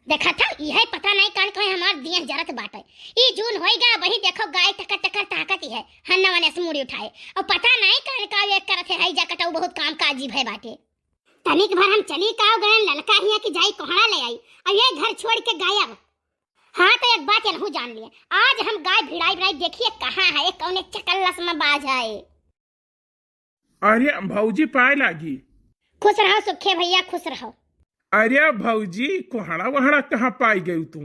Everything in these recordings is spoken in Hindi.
देखा था यह पता नहीं कान कोई हमार दिए जरत बाटे। ई जून होएगा वही देखो गाय टकर टकर ताकती है हन्ना वने से मुड़ी उठाए और पता नहीं कान का एक करत है जा कटाऊ बहुत काम काजी भय बाटे। तनिक भर हम चली काव गए ललका हिया की जाई कोहड़ा ले आई और ये घर छोड़ के गायब। हाँ तो एक बात यनहु जान लिए आज हम गाय भिड़ाई भिड़ाई देखिए कहाँ है कौन चकल्लस में बाज है। अरे भौजी पाए लागी। खुश रहो सुखे भैया खुश रहो। अरे भौजी कोहड़ा वहड़ा कहाँ पाई गई तू?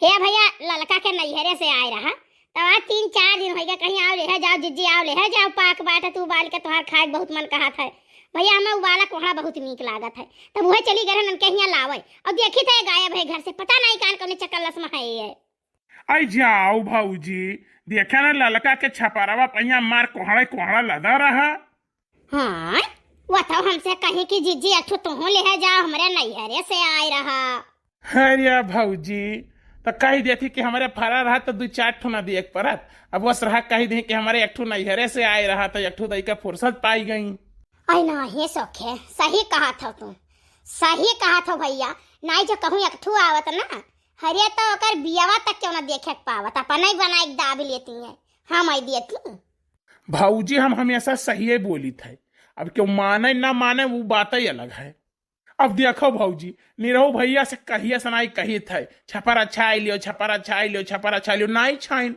हे भैया ललका के नैहरे से आए रहा तब आज 3-4 दिन हो गया कहीं आओ ले जाओ जिज्जी आओ ले जाओ पाक बाट तू उबाल के तुहार खाए बहुत मन कहा था भैया हमें उबाला कोहड़ा बहुत नीक लागत है तब वह चली गए नन कहीं लावे और देखी थे गायब है घर से पता नहीं कान कौन चकल्लस में है ये। आई जाओ भौजी देखा ना ललका के छपारावा पहिया मार कोहड़ा कोहड़ा लदा रहा। हाँ वो तो हमसे कहीं की जिज्जी अठो तुम ले जाओ हमारे नैहरे से आए रहा। अरे भौजी तो कही देती कि हमारे फरा रहा तो 2-4 ठो ना दिए परत अब बस रहा कही दी कि हमारे एक ठो नैहरे से आए रहा तो एक ठो दई का फुर्सत पाई गई। आई नहीं सौखे सही कहा था तुम सही कहा था भैया नहीं जो कहूँ एक ठो आवत ना हरे तो ओकर बियावा तक क्यों ना देखे पावत अपन ही बना एक दाब लेती है हम आई देती। भौजी हम हमेशा सही बोली थे अब क्यों माने ना माने वो बात ही अलग है। अब देखो भौजी निरहु भैया से कहिए सुनाई कही थे छपर अच्छा लियो छपर अच्छा लियो छपर अच्छा लियो नहीं छाइन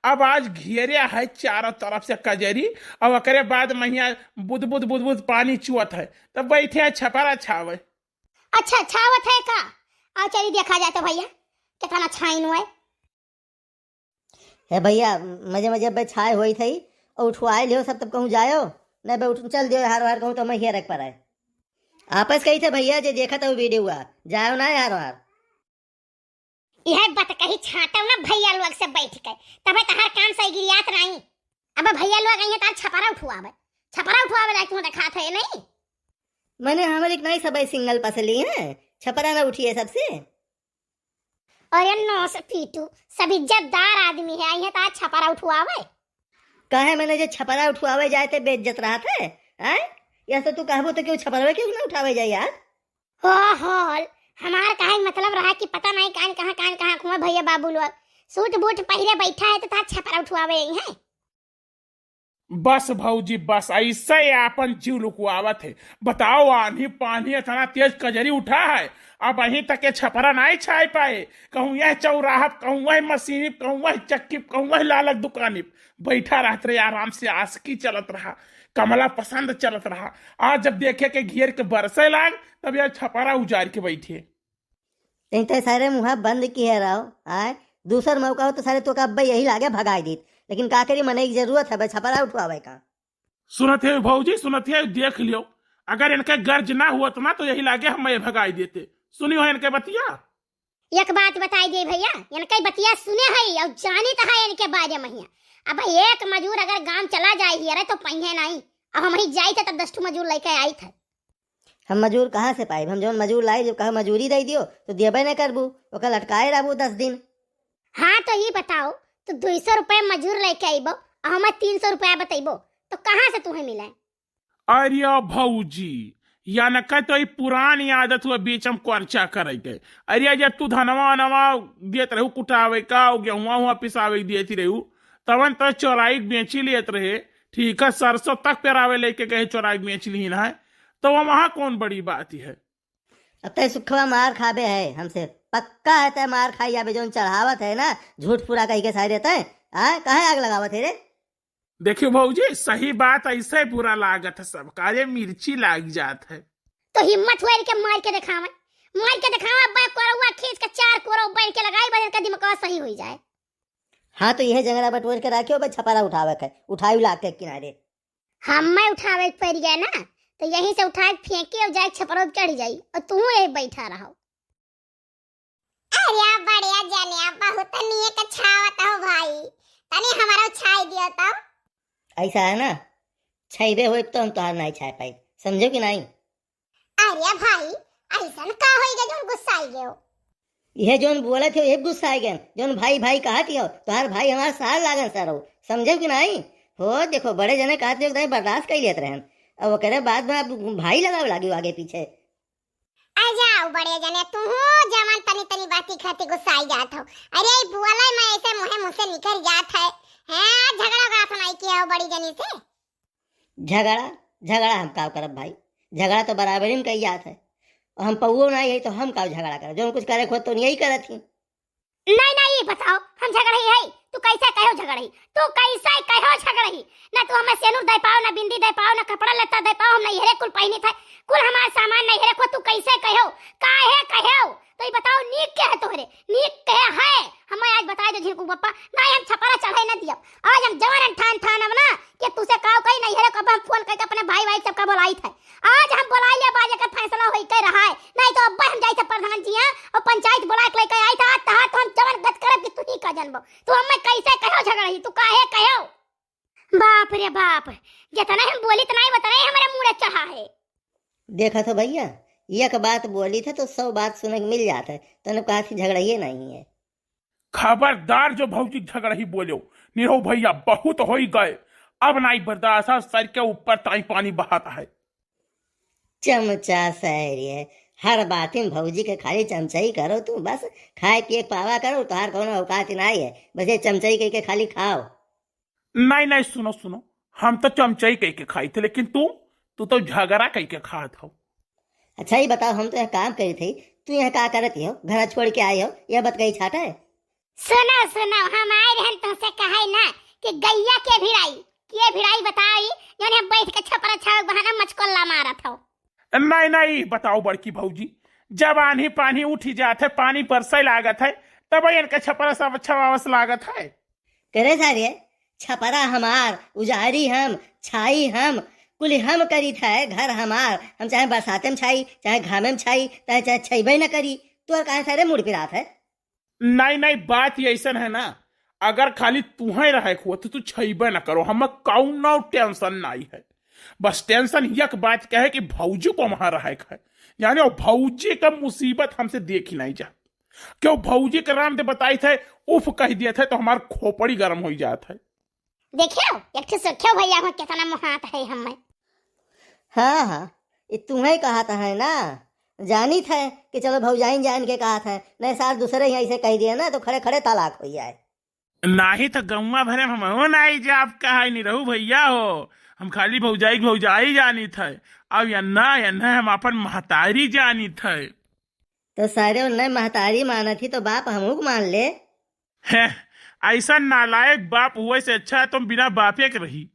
अब आज घेरे है चारों तरफ से कजरी और ओकरे बाद महिया बुद बुद बुद बुद पानी चुअत है तब बैठे छपर छावे। अच्छा छावत है का आओ चली देखा जाए तो भैया कितना छाइन हुआ है भैया मजे मजे बे छाए हुई थी और उठवाए लियो सब तब कहूँ जायो नहीं बे उठ चल दियो हार हार कहूँ तो मैं ही रख पाए आपस कही थे भैया जे देखा था वीडियो हुआ जाओ ना यार हार यह बात कही छाटा ना भैया लोग से बैठ के तबे तहार काम सही गिरियात नहीं। अब भैया लोग आई तार छपरा उठवावे लायक तुम देखा थे नहीं मैंने हमारे नहीं सब सिंगल पसली है छपरा ना उठिए सबसे। और ये नौ से पीटू सब इज्जतदार आदमी है आई है तार छपरा उठवावे कहे मैंने जो छपरा उठवावे जाए थे बेइज्जत रहा थे हैं या तो तू कहबो तो क्यों छपरवे क्यों ना उठावे जाए यार। हो हमार काहे मतलब रहा कि पता नहीं कान कहां घूमे भैया बाबू लोग सूट बूट पहले बैठा है तो तार छपरा उठवावे यही है। बस भौजी बस ऐसे अपन जीव लुकवावत है बताओ आंधी पानी इतना तेज कजरी उठा है अब अहीं तक के छपरा नहीं छाए पाए कहूँ यह चौराहा कहूँ वह मशीनी कहूँ वह चक्की कहूँ वह लालक दुकानी बैठा रहते रहे आराम से आसकी चलत रहा कमला पसंद चलत रहा। आज जब देखे के घेर के बरसे लाग तब यह छपरा उजाड़ के बैठे तो सारे मुँह बंद किए रहो आए दूसर मौका हो तो सारे तो अब यही लागे भगाई दी लेकिन का करी मने की जरूरत है छपरा उठवावे का। सुनत है भौजी सुनत है देख लियो अगर इनके गर्ज ना हुआ तो ना तो यही लागे हम भगाई देते सुनियो इनके बतिया। एक बात बताई दे भैया इनके बतिया सुने है और जानी तो है इनके बारे में अब एक मजूर अगर गांव चला जाए ही तो पहिए नहीं अब हम ही जाई थे तब 10 मजूर लेके आई थे। हम मजूर कहाँ से पाए हम जो मजूर लाए जो कहा मजूरी दे दियो तो देबे न करबू ओका लटकाए रहबू 10 दिन। हाँ तो ये बताओ तो 200 रुपए मजूर लेके आईबो और हमें 300 रुपया बताइबो तो कहाँ से तुम्हें मिले। अरे भौजी या न कह तो पुरानी आदत हुआ बीच हम खर्चा करे के अरे जब तू धनवा नवा देत रहू कुटावे का गेहुआ हुआ पिसावे देती रहू तवन तो चौराई बेची लेत रहे ठीक है सरसों तक पेरावे लेके गए चौराई बेच ली है तो वहाँ कौन बड़ी बात है। अब तय सुखवा मार खाबे है हमसे पक्का है तय मार खाई या जो चढ़ावत है ना झूठ पूरा कही के सारे रहता है कहाँ आग लगावत है रे। देखियो भौजी सही बात ऐसे बुरा लागत है सब काजे मिर्ची लाग जात है तो हिम्मत हुआ के मार के दिखावा कोरवा खींच के 4 कोरवा बैठ के लगाई बदल का दिमाग सही हो जाए। हाँ तो यह जंगला बटोर के रखियो भाई छपरा उठावे के उठाई ला के किनारे हम उठावे पड़ गया ना तो यहीं से उठा फेंके और जाए छपरा चढ़ जाई और तू ये बैठा रहो। अरे बढ़िया जाने बहुत निये का छावत हो भाई तनी हमारा छाई दियो तो ऐसा है ना छाइबे हो तो हम तोहार नहीं छाए पाई समझो कि नहीं। अरे भाई ऐसा का होइगा जो गुस्सा आई गयो यह जोन बोले थे ये गुस्सा आ गए जोन भाई भाई कहा थी तोहार भाई हमारा साल लागन सर हो समझो कि नहीं हो देखो बड़े जने कहते हो बर्दाश्त कर लेते रहन अब वो करे बाद में भाई लगावे लागी आगे पीछे आ जाओ बड़े जने तू जवान तनी तनी बात खाती खाती गुस्सा आई जात हो। अरे बुआला मैं ऐसे मुंह से निकल जात है हैं, झगड़ा वगड़ा तो नहीं किया हो बड़ी जनी से? झगड़ा झगड़ा हम का करब भाई, झगड़ा तो बराबरी में कही जात है। और हम पौओ नहीं है तो हम का झगड़ा कर, जो कुछ करे खुद तो नहीं करत ही। नहीं नहीं बताओ, हम झगड़ई है? तू कैसे कहो झगड़ई? तू कैसे कहो झगड़ई? ना तू हमें सेनुर दे पाओ, ना बिंदी दे पाओ, ना कपड़ा लत्ता दे पाओ, हम नहीं हेरे कुल पहिनी था, कुल हमारा सामान नहीं हेरे को तू कैसे कहो? काहे कहो? तो ये बताओ नीक के है तोहरे? नीक के है? हमें आज बता दे झिरकू पप्पा, नहीं हम छपरा चढ़ाई ना दिया। आज हम जवान ठान ठान अब ना कि तुसे काओ कहीं नहीं हेरे, कब हम फोन करके अपने भाई भाई सबका बुलाई था। आज हम बुला लिया, बाजे का फैसला होई के रहा है। नहीं तो अब्बा हम जाई थे प्रधान जी और पंचायत बुला के लेके आई था, तहां तो हम जवान गत करब कि तू ही का जनबो। तू हमें कैसे कहो झगड़ई? तू काहे कहो? बाप रे बाप, जितना हम बोली इतना ही बता रहे हमारे मुंह चढ़ा है। देखा तो भैया, एक बात बोली था तो 100 बात सुनने को मिल जाता है, तने कहा थी झगड़ाइए नहीं है। खबरदार जो भौजी झगड़ा ही बोलो, निरो भैया बहुत हो ही गए, अब नहीं बर्दाश्त, सर के ऊपर ताई पानी बहाता है। चमचा सैरी है, हर बात में भौजी के खाली चमचा ही करो तुम, बस खाए पिए पावा करो, तो हर कौन औकात नहीं है, बस ये चमचा ही कह के खाली खाओ। नहीं नहीं सुनो सुनो, हम तो चमचाई कह के खाई थे, लेकिन तू तो झगड़ा कह के खा था। अच्छा ही बताओ, हम तो यहाँ काम करी थी, तू यहाँ क्या करती हो? घर छोड़ के आई हो, यह बात कही छाटा है? सुनो सुनो, हम आए रहन तुमसे कहे ना कि गैया के भिड़ाई बताई, जोने बैठ के छपरा छाव बहाना मचकोल्ला मारा था। नहीं नहीं बताओ बड़की भौजी, जब आनी पानी उठी जाते, पानी बरसे लागत है, तब इनके छपरा सब अच्छा वापस लागत है। करे सारे छपरा हमार, उजारी हम, छाई हम, कुल हम करी था, घर हमार, हम चाहे बरसाते में छाई, चाहे घामे में छाई, चाहे छईबे न करी, तो और कहा सारे मुड़ पिरात है। नहीं नहीं बात ये ऐसा है ना, अगर खाली तुम्हें रहे हो तो तू छईबे न करो, हमें कौनो टेंशन नहीं है। बस टेंशन यक बात क्या है कि भौजी को वहां रहे है, यानी वो भौजी का मुसीबत हमसे देखी नहीं जा, क्यों भौजी के राम दे बताई थे, उफ कह दिए थे तो हमार खोपड़ी गर्म हो जाता है। देखियो एक ठे सख्यो भैया में कितना मुहात है हमें। हाँ हाँ, ये तुम्हें कहा था है ना, जानी था कि चलो भौजाइन जान के कहा था, नहीं सार दूसरे ही ऐसे कह दिया ना तो खड़े खड़े तलाक हो जाए। नहीं तो गौवा भरे हम हो नहीं जा, आप कहा नहीं रहू भैया हो, हम खाली भौजाई जानी थे, अब यन्ना हम अपन महतारी जानी थे। तो सारे उन्हें महतारी माना थी तो बाप हमू मान ले। है ऐसा नालायक बाप हुए से अच्छा है तुम बिना बापे के रही।